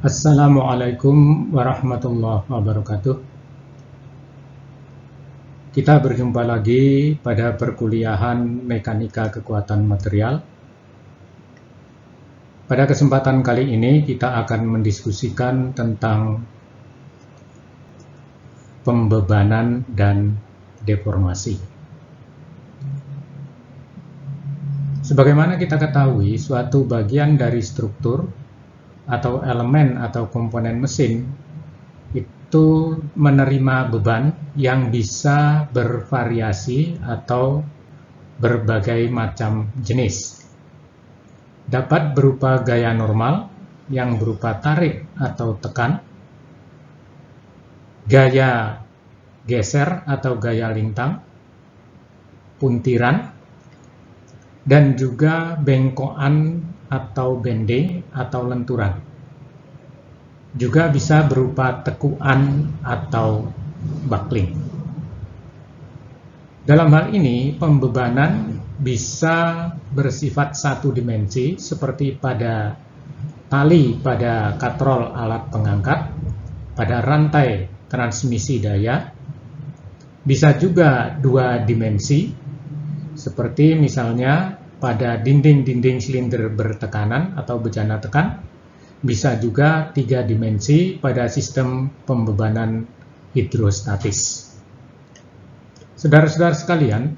Assalamualaikum warahmatullahi wabarakatuh. Kita berjumpa lagi pada perkuliahan Mekanika Kekuatan Material. Pada kesempatan kali ini kita akan mendiskusikan tentang pembebanan dan deformasi. Sebagaimana kita ketahui, suatu bagian dari struktur atau elemen atau komponen mesin itu menerima beban yang bisa bervariasi atau berbagai macam jenis. Dapat berupa gaya normal yang berupa tarik atau tekan, gaya geser atau gaya lintang, puntiran, dan juga bengkokan atau bending atau lenturan. Juga bisa berupa tekuan atau buckling. Dalam hal ini, pembebanan bisa bersifat satu dimensi seperti pada tali pada katrol alat pengangkat, pada rantai transmisi daya. Bisa juga dua dimensi seperti misalnya pada dinding-dinding silinder bertekanan atau bejana tekan, bisa juga tiga dimensi pada sistem pembebanan hidrostatis. Saudara-saudara sekalian,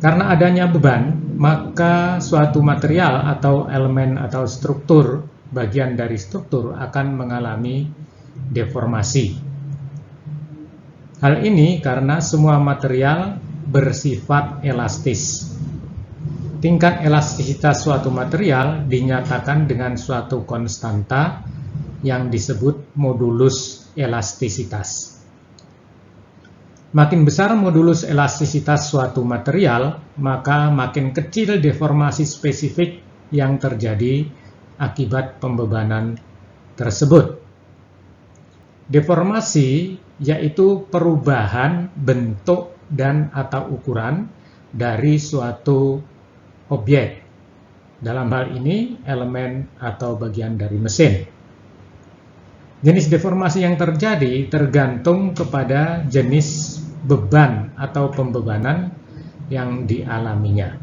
karena adanya beban, maka suatu material atau elemen atau struktur, bagian dari struktur akan mengalami deformasi. Hal ini karena semua material bersifat elastis. Tingkat elastisitas suatu material dinyatakan dengan suatu konstanta yang disebut modulus elastisitas. Makin besar modulus elastisitas suatu material, maka makin kecil deformasi spesifik yang terjadi akibat pembebanan tersebut. Deformasi yaitu perubahan bentuk dan atau ukuran dari suatu objek. Dalam hal ini elemen atau bagian dari mesin. Jenis deformasi yang terjadi tergantung kepada jenis beban atau pembebanan yang dialaminya.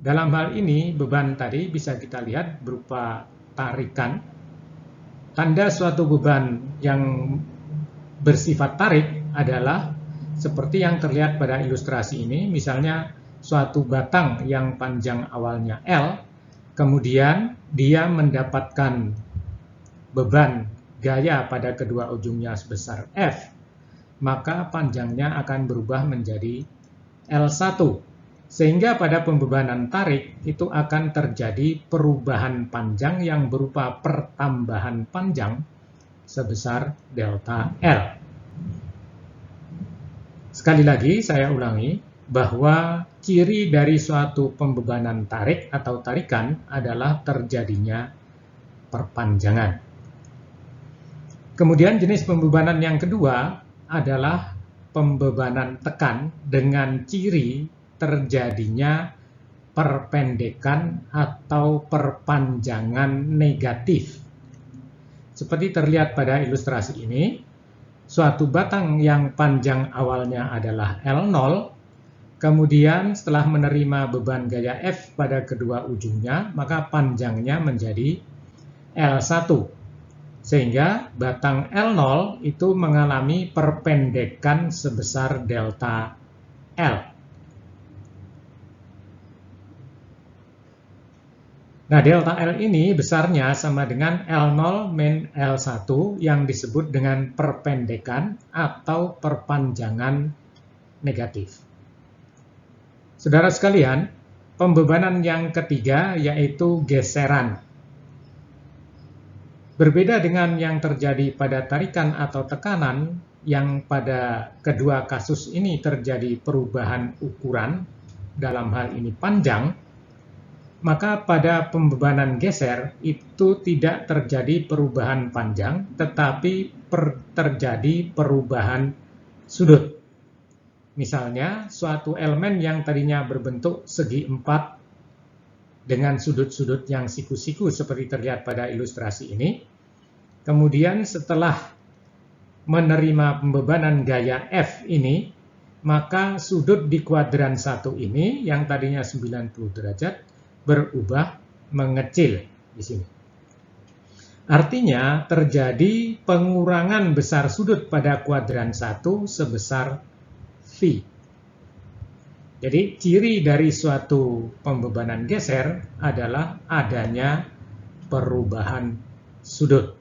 Dalam hal ini beban tadi bisa kita lihat berupa tarikan. Tanda suatu beban yang bersifat tarik adalah seperti yang terlihat pada ilustrasi ini, misalnya suatu batang yang panjang awalnya L, kemudian dia mendapatkan beban gaya pada kedua ujungnya sebesar F, maka panjangnya akan berubah menjadi L1. Sehingga pada pembebanan tarik itu akan terjadi perubahan panjang yang berupa pertambahan panjang sebesar delta L. Sekali lagi saya ulangi bahwa ciri dari suatu pembebanan tarik atau tarikan adalah terjadinya perpanjangan. Kemudian jenis pembebanan yang kedua adalah pembebanan tekan dengan ciri terjadinya perpendekan atau perpanjangan negatif. Seperti terlihat pada ilustrasi ini, suatu batang yang panjang awalnya adalah L0, kemudian setelah menerima beban gaya F pada kedua ujungnya, maka panjangnya menjadi L1. Sehingga batang L0 itu mengalami perpendekan sebesar delta L. Nah, delta L ini besarnya sama dengan L0 min L1 yang disebut dengan perpendekan atau perpanjangan negatif. Saudara sekalian, pembebanan yang ketiga yaitu geseran. Berbeda dengan yang terjadi pada tarikan atau tekanan, yang pada kedua kasus ini terjadi perubahan ukuran, dalam hal ini panjang, maka pada pembebanan geser itu tidak terjadi perubahan panjang, tetapi terjadi perubahan sudut. Misalnya, suatu elemen yang tadinya berbentuk segi 4 dengan sudut-sudut yang siku-siku seperti terlihat pada ilustrasi ini. Kemudian setelah menerima pembebanan gaya F ini, maka sudut di kuadran 1 ini yang tadinya 90 derajat berubah mengecil di sini. Artinya terjadi pengurangan besar sudut pada kuadran 1 sebesar V. Jadi ciri dari suatu pembebanan geser adalah adanya perubahan sudut.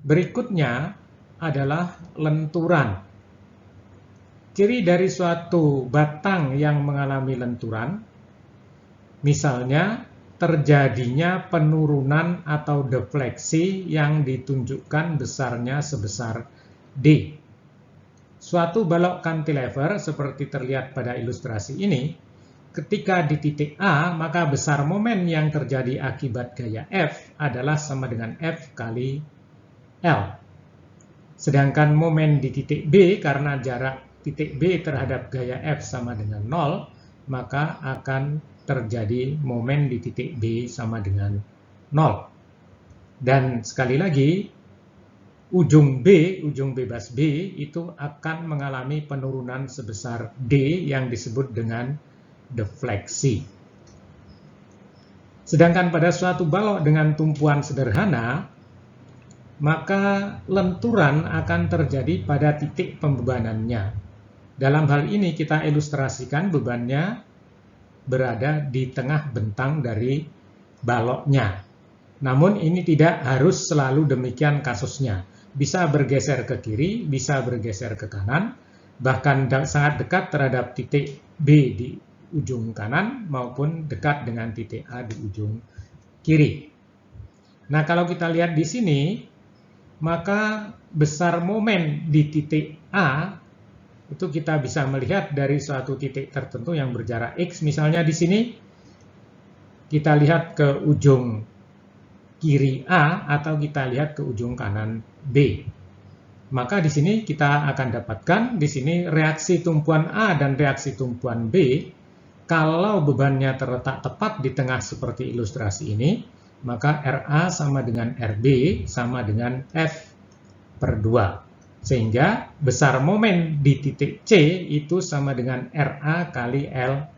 Berikutnya adalah lenturan. Ciri dari suatu batang yang mengalami lenturan, misalnya terjadinya penurunan atau defleksi yang ditunjukkan besarnya sebesar D. Suatu balok cantilever seperti terlihat pada ilustrasi ini, ketika di titik A, maka besar momen yang terjadi akibat gaya F adalah sama dengan F kali L. Sedangkan momen di titik B, karena jarak titik B terhadap gaya F sama dengan 0, maka akan terjadi momen di titik B sama dengan 0. Dan sekali lagi, ujung bebas B itu akan mengalami penurunan sebesar D yang disebut dengan defleksi. Sedangkan pada suatu balok dengan tumpuan sederhana, maka lenturan akan terjadi pada titik pembebanannya. Dalam hal ini kita ilustrasikan bebannya berada di tengah bentang dari baloknya. Namun ini tidak harus selalu demikian kasusnya. Bisa bergeser ke kiri, bisa bergeser ke kanan, bahkan sangat dekat terhadap titik B di ujung kanan maupun dekat dengan titik A di ujung kiri. Nah, kalau kita lihat di sini, maka besar momen di titik A itu kita bisa melihat dari suatu titik tertentu yang berjarak X. Misalnya di sini kita lihat ke ujung kiri A atau kita lihat ke ujung kanan B. Maka di sini kita akan dapatkan di sini reaksi tumpuan A dan reaksi tumpuan B. Kalau bebannya terletak tepat di tengah seperti ilustrasi ini, maka RA sama dengan RB sama dengan F per 2. Sehingga besar momen di titik C itu sama dengan RA kali L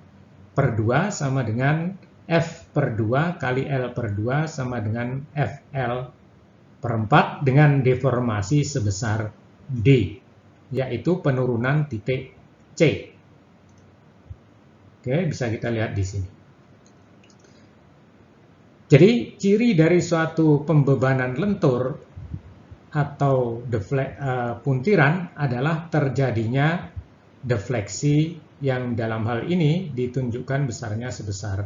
per 2 sama dengan F per 2 kali L per 2 sama dengan FL per 4 dengan deformasi sebesar D, yaitu penurunan titik C. Oke, bisa kita lihat di sini. Jadi ciri dari suatu pembebanan lentur atau puntiran adalah terjadinya defleksi yang dalam hal ini ditunjukkan besarnya sebesar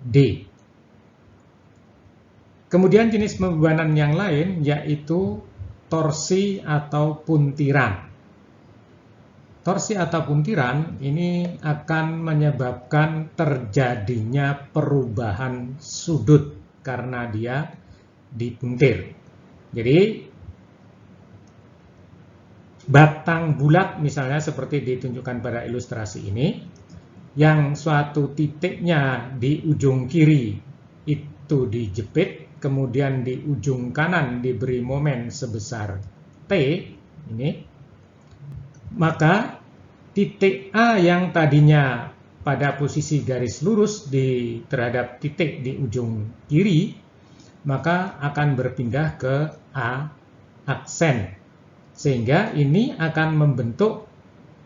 D. Kemudian jenis pembebanan yang lain yaitu torsi atau puntiran. Torsi atau puntiran ini akan menyebabkan terjadinya perubahan sudut karena dia dipuntir. Jadi batang bulat misalnya seperti ditunjukkan pada ilustrasi ini, yang suatu titiknya di ujung kiri itu dijepit, kemudian di ujung kanan diberi momen sebesar T, ini, maka titik A yang tadinya pada posisi garis lurus terhadap titik di ujung kiri, maka akan berpindah ke A aksen. Sehingga ini akan membentuk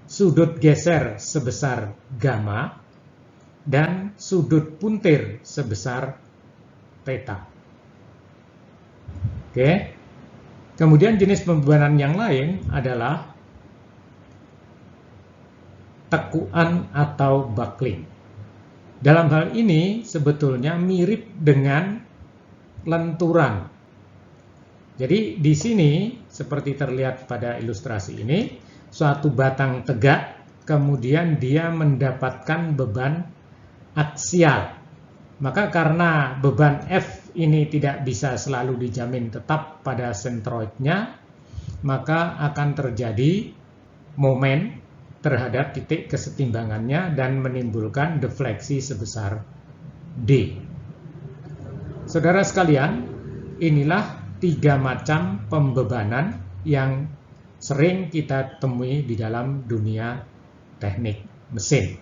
sudut geser sebesar gamma dan sudut puntir sebesar theta. Oke. Kemudian jenis pembebanan yang lain adalah tekuan atau buckling. Dalam hal ini sebetulnya mirip dengan lenturan. Jadi di sini seperti terlihat pada ilustrasi ini, suatu batang tegak, kemudian dia mendapatkan beban aksial. Maka karena beban F ini tidak bisa selalu dijamin tetap pada sentroidnya, maka akan terjadi momen terhadap titik kesetimbangannya dan menimbulkan defleksi sebesar D. Saudara sekalian, inilah 3 macam pembebanan yang sering kita temui di dalam dunia teknik mesin.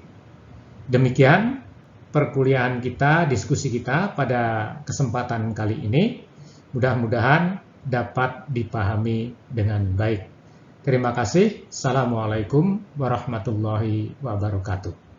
Demikian perkuliahan kita, diskusi kita pada kesempatan kali ini. Mudah-mudahan dapat dipahami dengan baik. Terima kasih. Assalamualaikum warahmatullahi wabarakatuh.